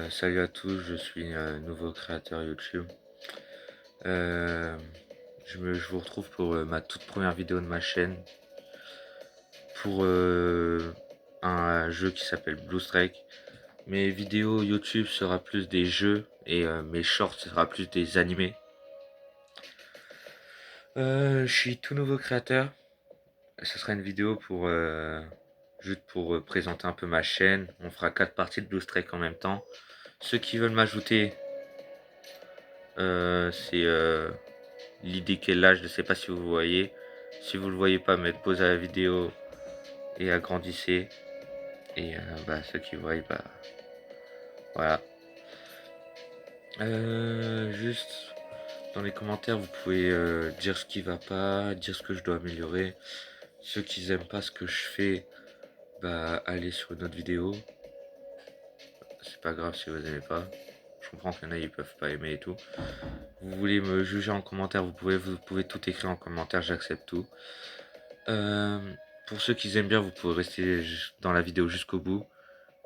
Salut à tous, je suis un nouveau créateur YouTube. Euh, je vous retrouve pour ma toute première vidéo de ma chaîne pour un jeu qui s'appelle Blue Strike. Mes vidéos YouTube sera plus des jeux et mes shorts sera plus des animés. Je suis tout nouveau créateur. Ce sera une vidéo pour juste pour présenter un peu ma chaîne. On fera 4 parties de Blue Strike en même temps. Ceux qui veulent m'ajouter, c'est l'idée qu'est là, je ne sais pas si vous voyez. Si vous le voyez pas, mettez pause à la vidéo et agrandissez. Et ceux qui voient, voilà. Juste dans les commentaires, vous pouvez dire ce qui va pas, dire ce que je dois améliorer. Ceux qui aiment pas ce que je fais, allez sur une autre vidéo. C'est pas grave si vous aimez pas. Je comprends qu'il y en a, ils peuvent pas aimer et tout. Vous voulez me juger en commentaire, vous pouvez tout écrire en commentaire, j'accepte tout. Euh, pour ceux qui aiment bien, vous pouvez rester dans la vidéo jusqu'au bout.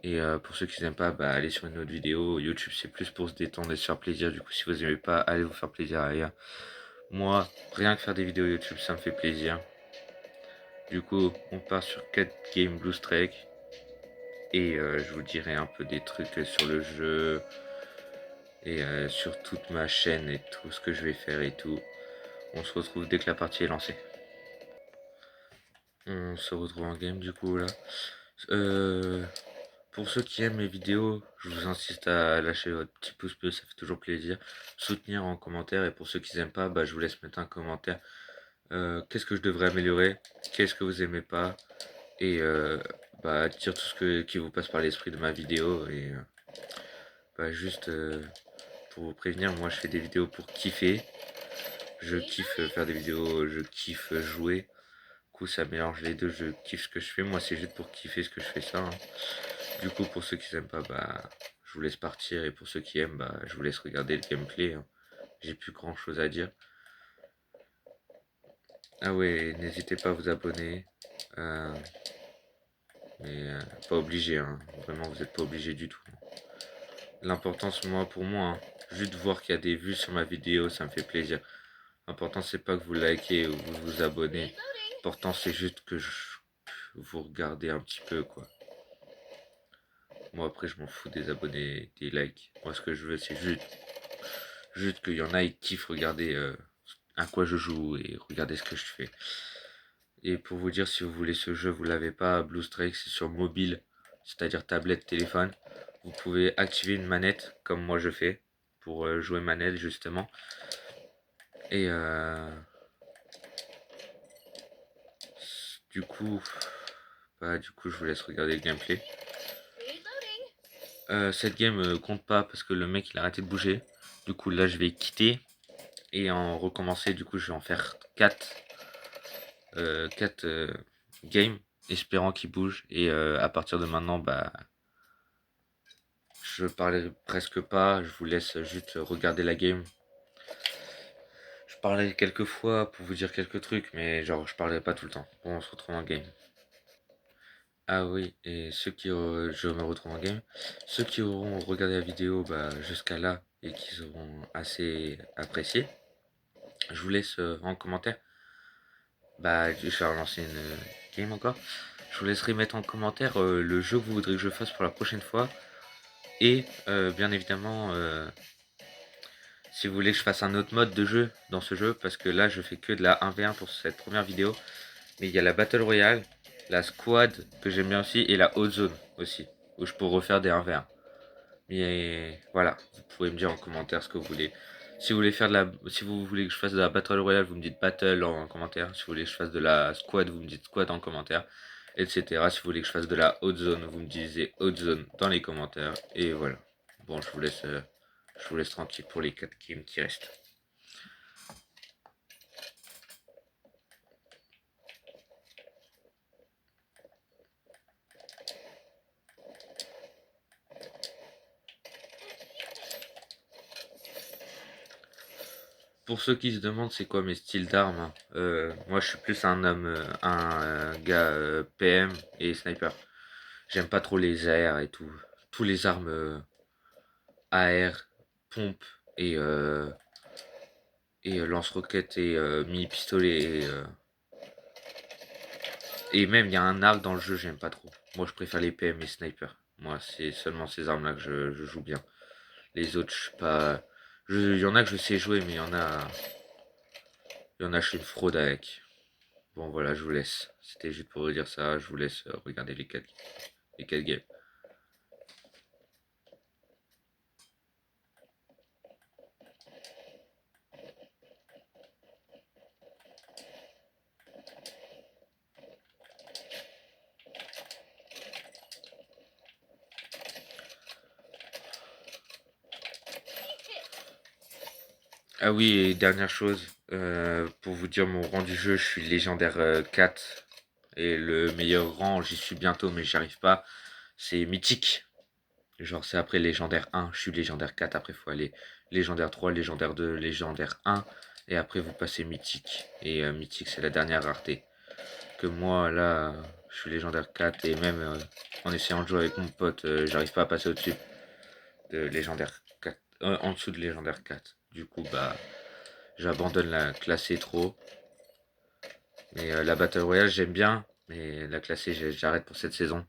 Et pour ceux qui n'aiment pas, allez sur une autre vidéo. YouTube, c'est plus pour se détendre et se faire plaisir. Du coup, si vous aimez pas, allez vous faire plaisir ailleurs. Moi, rien que faire des vidéos YouTube, ça me fait plaisir. Du coup, on part sur 4 Game Blue Strike. Et je vous dirai un peu des trucs sur le jeu. Et sur toute ma chaîne et tout ce que je vais faire et tout. On se retrouve dès que la partie est lancée. On se retrouve en game du coup là. Pour ceux qui aiment mes vidéos, je vous insiste à lâcher votre petit pouce bleu, ça fait toujours plaisir. Soutenir en commentaire, et pour ceux qui n'aiment pas, je vous laisse mettre un commentaire. Qu'est-ce que je devrais améliorer? Qu'est-ce que vous aimez pas? Et dire tout qui vous passe par l'esprit de ma vidéo. Et juste pour vous prévenir, moi je fais des vidéos pour kiffer. Je kiffe faire des vidéos, je kiffe jouer. Du coup ça mélange les deux, je kiffe ce que je fais. Moi c'est juste pour kiffer ce que je fais ça, hein. Du coup, pour ceux qui n'aiment pas, je vous laisse partir. Et pour ceux qui aiment, je vous laisse regarder le gameplay, hein. J'ai plus grand chose à dire. Ah ouais, n'hésitez pas à vous abonner. Euh, mais pas obligé, hein. Vraiment, vous n'êtes pas obligé du tout. L'important, pour moi, hein, juste voir qu'il y a des vues sur ma vidéo, ça me fait plaisir. L'important, c'est pas que vous likez ou vous vous abonnez. L'important, c'est juste que vous regardez un petit peu, quoi. Moi, après, je m'en fous des abonnés, des likes. Moi, ce que je veux, c'est juste qu'il y en a qui kiffent regarder à quoi je joue et regarder ce que je fais. Et pour vous dire, si vous voulez ce jeu, vous l'avez pas, Blue Strike, c'est sur mobile, c'est-à-dire tablette, téléphone. Vous pouvez activer une manette, comme moi je fais, pour jouer manette justement. Et du coup, je vous laisse regarder le gameplay. Cette game compte pas parce que le mec il a arrêté de bouger. Du coup là je vais quitter et en recommencer. Du coup je vais en faire 4 games, espérant qu'il bouge. Et à partir de maintenant, je parlerai presque pas. Je vous laisse juste regarder la game. Je parlerai quelques fois pour vous dire quelques trucs, mais genre je parlerai pas tout le temps. Bon, on se retrouve en game. Ah oui, et je me retrouve en game. Ceux qui auront regardé la vidéo jusqu'à là et qui auront assez apprécié, je vous laisse en commentaire. Je vais relancer une game encore. Je vous laisserai mettre en commentaire le jeu que vous voudrez que je fasse pour la prochaine fois. Et bien évidemment, si vous voulez que je fasse un autre mode de jeu dans ce jeu, parce que là je fais que de la 1v1 pour cette première vidéo. Mais il y a la Battle Royale, la Squad que j'aime bien aussi, et la Hot Zone aussi, où je peux refaire des 1v1. Mais voilà, vous pouvez me dire en commentaire ce que vous voulez. Si vous voulez que je fasse de la Battle Royale, vous me dites Battle en commentaire. Si vous voulez que je fasse de la Squad, vous me dites Squad en commentaire, etc. Si vous voulez que je fasse de la Hot Zone, vous me disiez Hot Zone dans les commentaires. Et voilà. Bon, je vous laisse tranquille pour les 4 games qui restent. Pour ceux qui se demandent c'est quoi mes styles d'armes, moi je suis plus un gars PM et sniper. J'aime pas trop les airs et tout. Tous les armes AR, pompe et lance-roquettes et mini-pistolet et même il y a un arc dans le jeu, j'aime pas trop. Moi je préfère les PM et sniper. Moi c'est seulement ces armes-là que je joue bien. Les autres, je suis pas. Il y en a que je sais jouer, mais il y en a, je suis une fraude avec. Bon, voilà, je vous laisse. C'était juste pour vous dire ça. Je vous laisse regarder les quatre games. Ah oui, et dernière chose, pour vous dire mon rang du jeu, je suis légendaire 4. Et le meilleur rang, j'y suis bientôt, mais j'y arrive pas. C'est mythique. Genre, c'est après légendaire 1. Je suis légendaire 4. Après, il faut aller légendaire 3, légendaire 2, légendaire 1. Et après, vous passez mythique. Et mythique, c'est la dernière rareté. Que moi, là, je suis légendaire 4. Et même en essayant de jouer avec mon pote, j'arrive pas à passer au-dessus de légendaire 4. En dessous de légendaire 4. Du coup, bah, j'abandonne la classée trop. Mais la Battle Royale, j'aime bien. Mais la classée, j'arrête pour cette saison.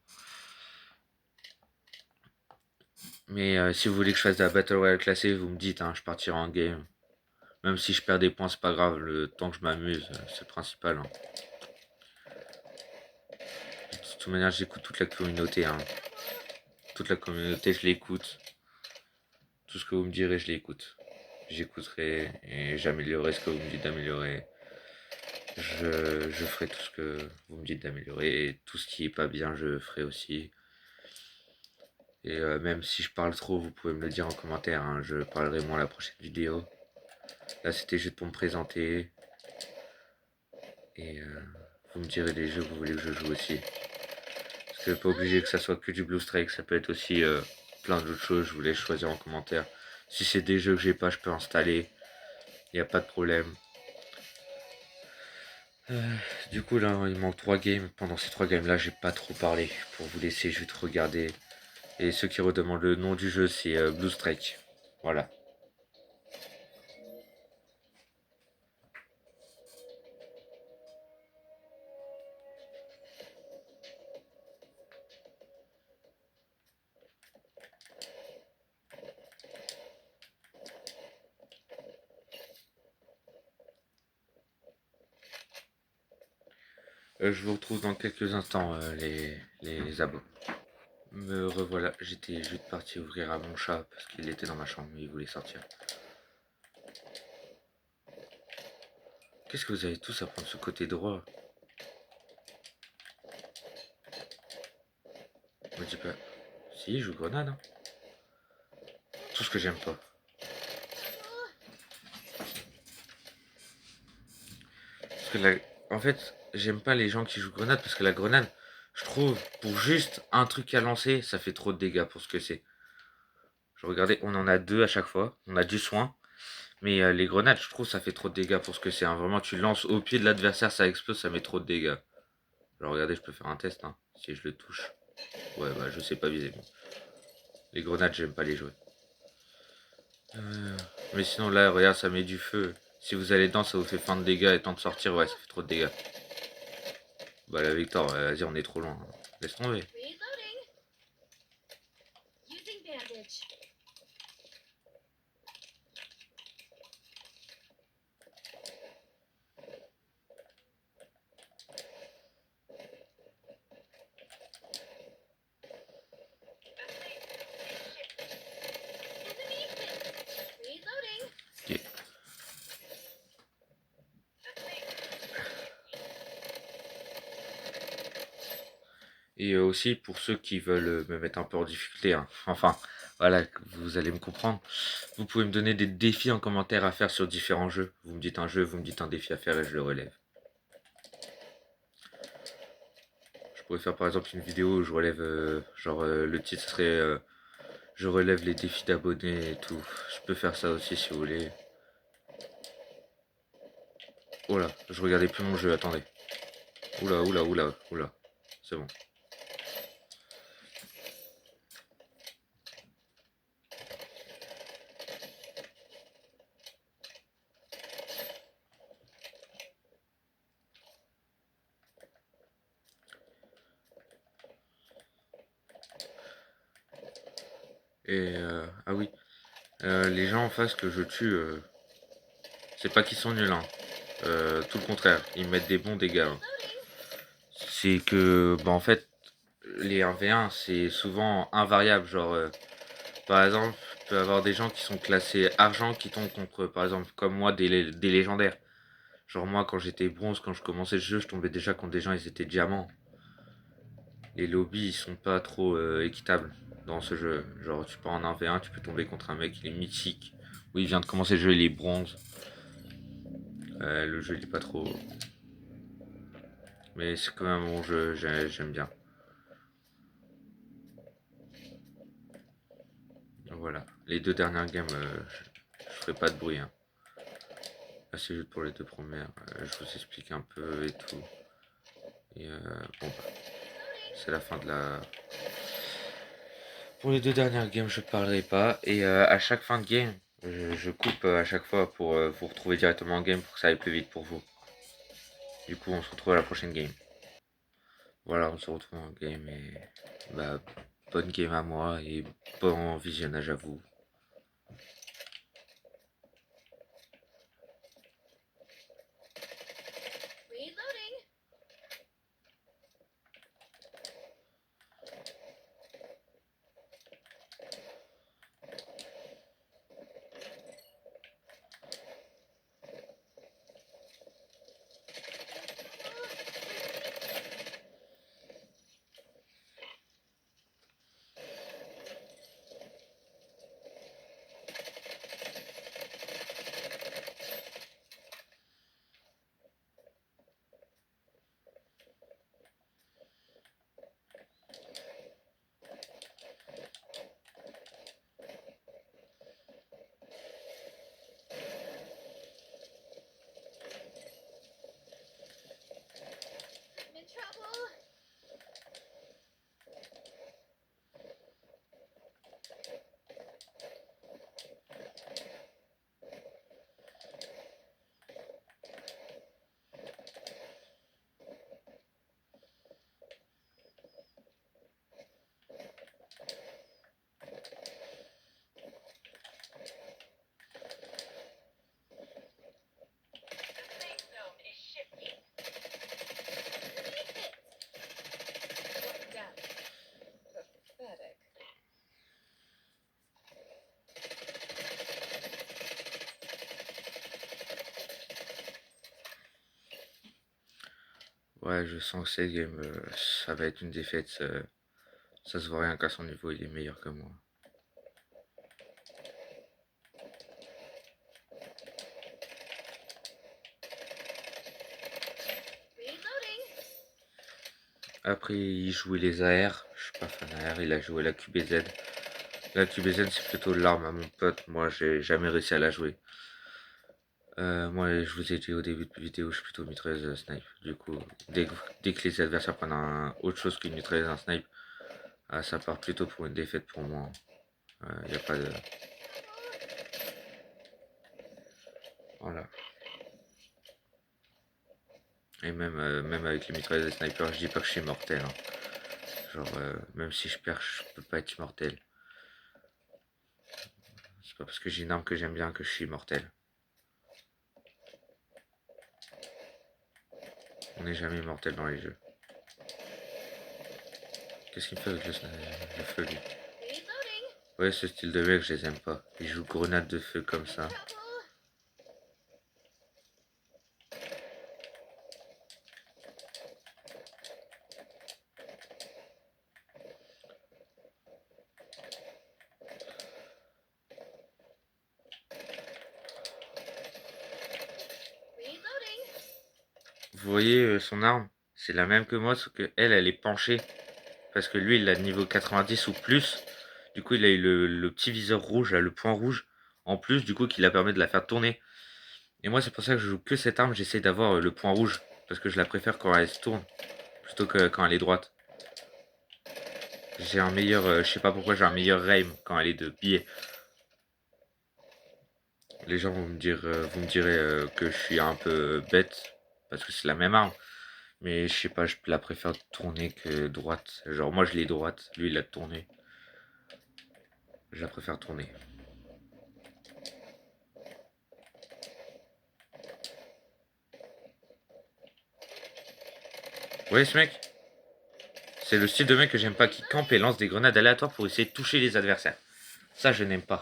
Mais si vous voulez que je fasse de la Battle Royale classée, vous me dites, hein, je partirai en game. Même si je perds des points, c'est pas grave. Le temps que je m'amuse, c'est le principal, hein. De toute manière, j'écoute toute la communauté, hein. Toute la communauté, je l'écoute. Tout ce que vous me direz, je l'écoute. J'écouterai et j'améliorerai ce que vous me dites d'améliorer. Je ferai tout ce que vous me dites d'améliorer. Et tout ce qui est pas bien, je ferai aussi. Et même si je parle trop, vous pouvez me le dire en commentaire, hein. Je parlerai moins la prochaine vidéo. Là, c'était juste pour me présenter. Et vous me direz les jeux que vous voulez que je joue aussi. Parce que pas obligé que ça soit que du Blue Strike, ça peut être aussi plein d'autres choses. Je vous laisse choisir en commentaire. Si c'est des jeux que j'ai pas, je peux installer. Il n'y a pas de problème. Du coup là il manque 3 games. Pendant ces 3 games là j'ai pas trop parlé. Pour vous laisser juste regarder. Et ceux qui redemandent le nom du jeu c'est Blue Strike. Voilà. Je vous retrouve dans quelques instants les abos. Me revoilà, j'étais juste parti ouvrir à mon chat parce qu'il était dans ma chambre, il voulait sortir. Qu'est-ce que vous avez tous à prendre ce côté droit? Me dis pas. Si, je joue grenade, hein. Tout ce que j'aime pas. Parce que en fait, j'aime pas les gens qui jouent grenade parce que la grenade, je trouve, pour juste un truc à lancer, ça fait trop de dégâts pour ce que c'est. Je regardais, on en a deux à chaque fois, on a du soin. Mais les grenades, je trouve, ça fait trop de dégâts pour ce que c'est, hein. Vraiment, tu lances au pied de l'adversaire, ça explose, ça met trop de dégâts. Alors regardez, je peux faire un test, hein, si je le touche. Ouais, bah je sais pas viser. Bon. Les grenades, j'aime pas les jouer. Mais sinon, là, regarde, ça met du feu. Si vous allez dedans, ça vous fait fin de dégâts et temps de sortir, ouais, ça fait trop de dégâts. Bah la victoire, vas-y, on est trop loin. Laisse tomber. Ok. Et aussi, pour ceux qui veulent me mettre un peu en difficulté, hein. Enfin, voilà, vous allez me comprendre. Vous pouvez me donner des défis en commentaire à faire sur différents jeux. Vous me dites un jeu, vous me dites un défi à faire et je le relève. Je pourrais faire par exemple une vidéo où je relève, le titre serait je relève les défis d'abonnés et tout. Je peux faire ça aussi si vous voulez. Oh là, je regardais plus mon jeu, attendez. Oula, oula, oula, oula. C'est bon. Et ah oui, les gens en face que je tue, c'est pas qu'ils sont nuls, hein. Tout le contraire, ils mettent des bons dégâts, hein. C'est que, bah en fait, les 1v1, c'est souvent invariable. Genre, par exemple, tu peux avoir des gens qui sont classés argent qui tombent contre, par exemple, comme moi, des légendaires. Genre, moi, quand j'étais bronze, quand je commençais le jeu, je tombais déjà contre des gens, ils étaient diamants. Les lobbies, ils sont pas trop équitables dans ce jeu. Genre, tu pars en 1v1, tu peux tomber contre un mec, il est mythique. Oui, il vient de commencer le jeu, il est bronze. Le jeu, il est pas trop. Mais c'est quand même un bon jeu, j'aime bien. Donc voilà. Les deux dernières games, je ferai pas de bruit, hein. Là, c'est juste pour les deux premières. Je vous explique un peu et tout. Et bon, bah, c'est la fin de la. Pour les deux dernières games, je parlerai pas. Et à chaque fin de game, je coupe à chaque fois pour vous retrouver directement en game pour que ça aille plus vite pour vous. Du coup, on se retrouve à la prochaine game. Voilà, on se retrouve en game et bah, bonne game à moi et bon visionnage à vous. Ouais, je sens que cette game, ça va être une défaite. Ça se voit rien qu'à son niveau, il est meilleur que moi. Après, il jouait les AR. Je suis pas fan AR, il a joué la QBZ. La QBZ, c'est plutôt l'arme à mon pote. Moi, j'ai jamais réussi à la jouer. Moi, je vous ai dit au début de la vidéo, je suis plutôt mitrailleuse snipe. Du coup, dès que les adversaires prennent autre chose qu'une mitrailleuse un snipe, ça part plutôt pour une défaite pour moi. Y a pas de. Voilà. Et même avec les mitrailleuses et snipers, je dis pas que je suis mortel, hein. Genre, même si je perds, je peux pas être immortel. C'est pas parce que j'ai une arme que j'aime bien que je suis immortel. On n'est jamais immortel dans les jeux. Qu'est-ce qu'il me fait avec le feu, lui? Ouais, ce style de mec, je les aime pas. Ils jouent grenade de feu comme ça. Vous voyez son arme? C'est la même que moi, sauf que elle est penchée. Parce que lui, il a niveau 90 ou plus. Du coup, il a eu le petit viseur rouge, là, le point rouge. En plus, du coup, qui la permet de la faire tourner. Et moi, c'est pour ça que je joue que cette arme. J'essaie d'avoir le point rouge. Parce que je la préfère quand elle se tourne. Plutôt que quand elle est droite. J'ai un meilleur. Je sais pas pourquoi j'ai un meilleur aim quand elle est de biais. Les gens vont me dire, vous me direz que je suis un peu bête. Parce que c'est la même arme. Mais je sais pas, je la préfère tourner que droite. Genre, moi, je l'ai droite. Lui, il l'a tourné. Je la préfère tourner. Vous voyez ce mec? C'est le style de mec que j'aime pas, qui campe et lance des grenades aléatoires pour essayer de toucher les adversaires. Ça, je n'aime pas.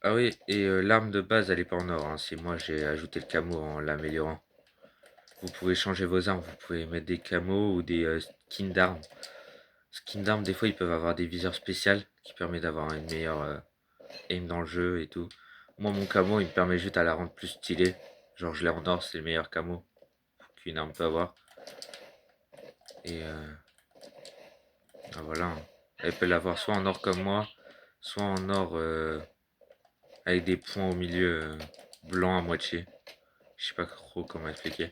Ah oui, et l'arme de base, elle est pas en or, hein. C'est moi, j'ai ajouté le camo en l'améliorant. Vous pouvez changer vos armes, vous pouvez mettre des camos ou des skins d'armes. Skins d'armes, des fois, ils peuvent avoir des viseurs spéciales qui permettent d'avoir une meilleure aim dans le jeu et tout. Moi, mon camo, il me permet juste à la rendre plus stylée. Genre, je l'ai en or, c'est le meilleur camo qu'une arme peut avoir. Et ah, voilà, hein. Elle peut l'avoir soit en or comme moi, soit en or avec des points au milieu blancs à moitié. Je sais pas trop comment expliquer.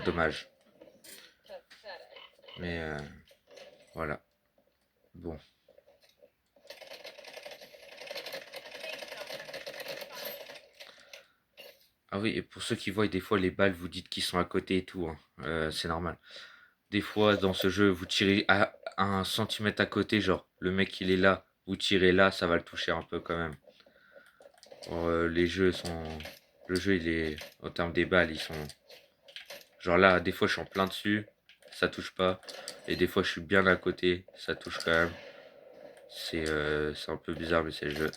Dommage. Mais voilà. Bon. Ah oui, et pour ceux qui voient des fois les balles, vous dites qu'ils sont à côté et tout, hein. C'est normal. Des fois, dans ce jeu, vous tirez à 1 centimètre à côté, genre, le mec il est là, vous tirez là, ça va le toucher un peu quand même. Or, les jeux sont... Le jeu, il est... Au terme des balles, ils sont... Genre là, des fois, je suis en plein dessus, ça touche pas. Et des fois, je suis bien à côté, ça touche quand même. C'est un peu bizarre, mais c'est le jeu.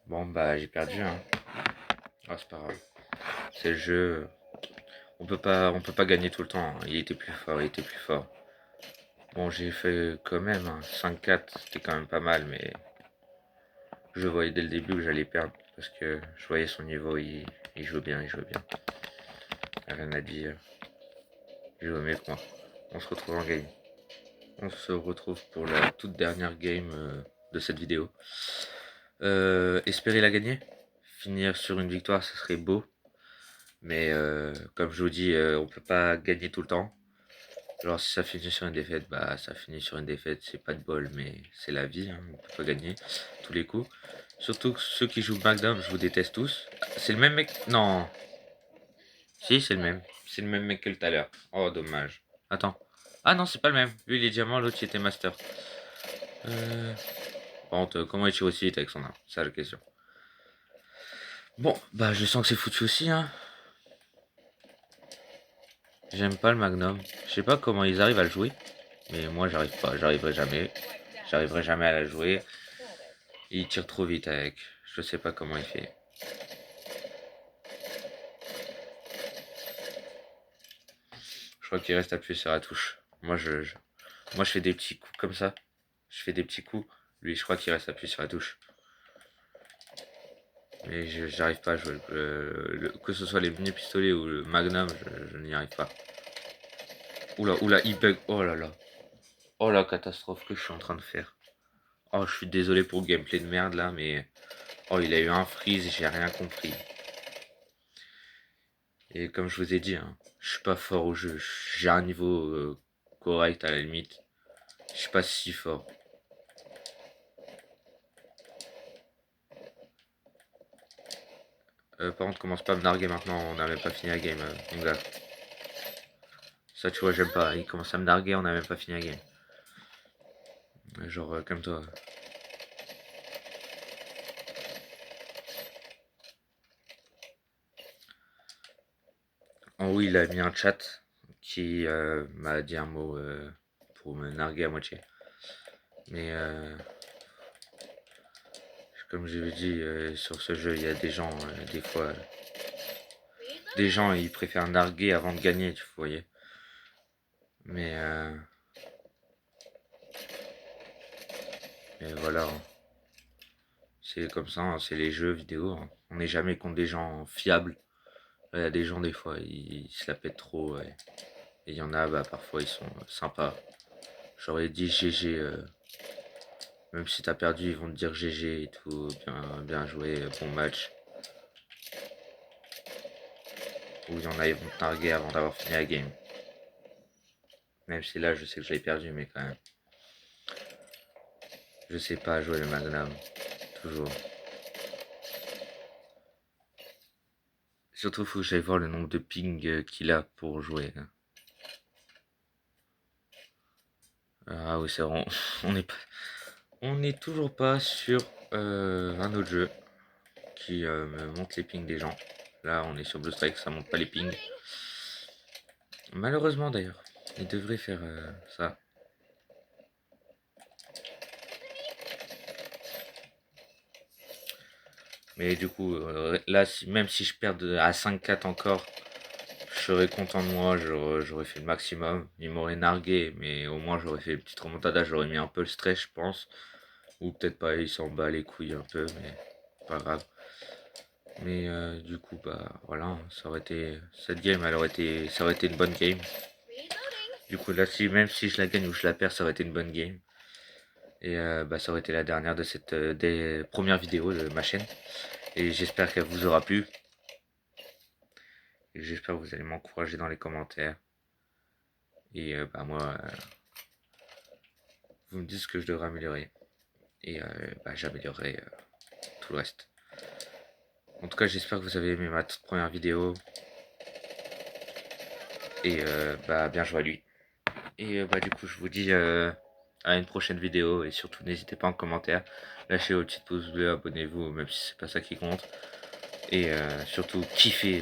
Bon, bah, j'ai perdu, hein. Ah, c'est pas grave. C'est le jeu. On peut pas gagner tout le temps, hein. Il était plus fort, il était plus fort. Bon, j'ai fait quand même, hein, 5-4, c'était quand même pas mal, mais je voyais dès le début que j'allais perdre parce que je voyais son niveau, il joue bien, il joue bien. Rien à dire, il joue mieux que moi. On se retrouve en game. On se retrouve pour la toute dernière game de cette vidéo. Espérer la gagner. Finir sur une victoire, ce serait beau. Mais comme je vous dis, on peut pas gagner tout le temps. Genre si ça finit sur une défaite, bah ça finit sur une défaite, c'est pas de bol, mais c'est la vie, hein, on peut pas gagner tous les coups. Surtout que ceux qui jouent Magnum, je vous déteste tous. C'est le même mec? Non. Si, c'est le même. C'est le même mec que tout à l'heure. Oh, dommage. Attends. Ah non, c'est pas le même. Lui, il est diamant, l'autre, il était master. Par contre, comment il tire aussi vite avec son arme? C'est ça la question. Bon, bah je sens que c'est foutu aussi, hein. J'aime pas le Magnum. Je sais pas comment ils arrivent à le jouer. Mais moi, j'arrive pas. J'arriverai jamais. J'arriverai jamais à la jouer. Il tire trop vite avec. Je sais pas comment il fait. Je crois qu'il reste appuyé sur la touche. Moi, je fais des petits coups comme ça. Je fais des petits coups. Lui, je crois qu'il reste appuyé sur la touche. Mais j'arrive pas à jouer. Que ce soit les mini-pistolets ou le Magnum, je n'y arrive pas. Oula, oula, il bug. Oh là là. Oh la catastrophe que je suis en train de faire. Oh, je suis désolé pour le gameplay de merde là, mais... Oh, il a eu un freeze, j'ai rien compris. Et comme je vous ai dit, hein, je suis pas fort au jeu. J'ai un niveau correct à la limite. Je suis pas si fort. Par contre, commence pas à me narguer maintenant, on n'a même pas fini la game, mon gars. Ça, tu vois, j'aime pas. Il commence à me narguer, on n'a même pas fini la game. Genre, comme toi. En haut, il a mis un chat qui m'a dit un mot pour me narguer à moitié. Mais comme je l'ai dit, sur ce jeu, il y a des gens, des fois, des gens, ils préfèrent narguer avant de gagner, tu voyez. Mais voilà, hein. C'est comme ça, hein, c'est les jeux vidéo, hein. On n'est jamais contre des gens fiables. Il y a des gens, des fois, ils se la pètent trop. Ouais. Et il y en a, bah, parfois, ils sont sympas. J'aurais dit GG. Même si t'as perdu, ils vont te dire GG et tout. Bien, bien joué, bon match. Ou il y en a, ils vont te narguer avant d'avoir fini la game. Même si là, je sais que j'avais perdu, mais quand même. Je sais pas jouer le Magnum. Toujours. Surtout, faut que j'aille voir le nombre de ping qu'il a pour jouer. Ah oui, c'est vrai. On n'est pas, on n'est toujours pas sur un autre jeu qui me montre les pings des gens. Là, on est sur Blue Strike, ça monte pas les pings. Malheureusement d'ailleurs, il devrait faire ça. Mais du coup, là, même si je perds à 5-4 encore, je serais content de moi, j'aurais fait le maximum. Il m'aurait nargué, mais au moins j'aurais fait une petite remontada, j'aurais mis un peu le stress, je pense. Ou peut-être pas, il s'en bat les couilles un peu, mais pas grave. Mais du coup, bah voilà, ça aurait été. Cette game, ça aurait été une bonne game. Du coup, là, même si je la gagne ou je la perds, ça aurait été une bonne game. Et bah, ça aurait été la dernière de cette des premières vidéos de ma chaîne. Et j'espère qu'elle vous aura plu. Et j'espère que vous allez m'encourager dans les commentaires. Et bah, moi, vous me dites ce que je devrais améliorer. Et bah, j'améliorerai tout le reste. En tout cas, j'espère que vous avez aimé ma toute première vidéo. Et bah, bien joué à lui. Et bah, du coup, je vous dis à une prochaine vidéo. Et surtout, n'hésitez pas en commentaire. Lâchez votre petite pouce bleu, abonnez-vous, même si c'est pas ça qui compte. Et surtout, kiffez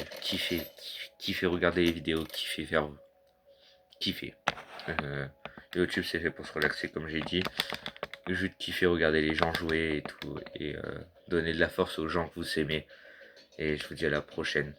regarder les vidéos, kiffez faire kiffer. Euh, YouTube, c'est fait pour se relaxer, comme j'ai dit. Juste kiffer regarder les gens jouer et tout. Et donner de la force aux gens que vous aimez. Et je vous dis à la prochaine.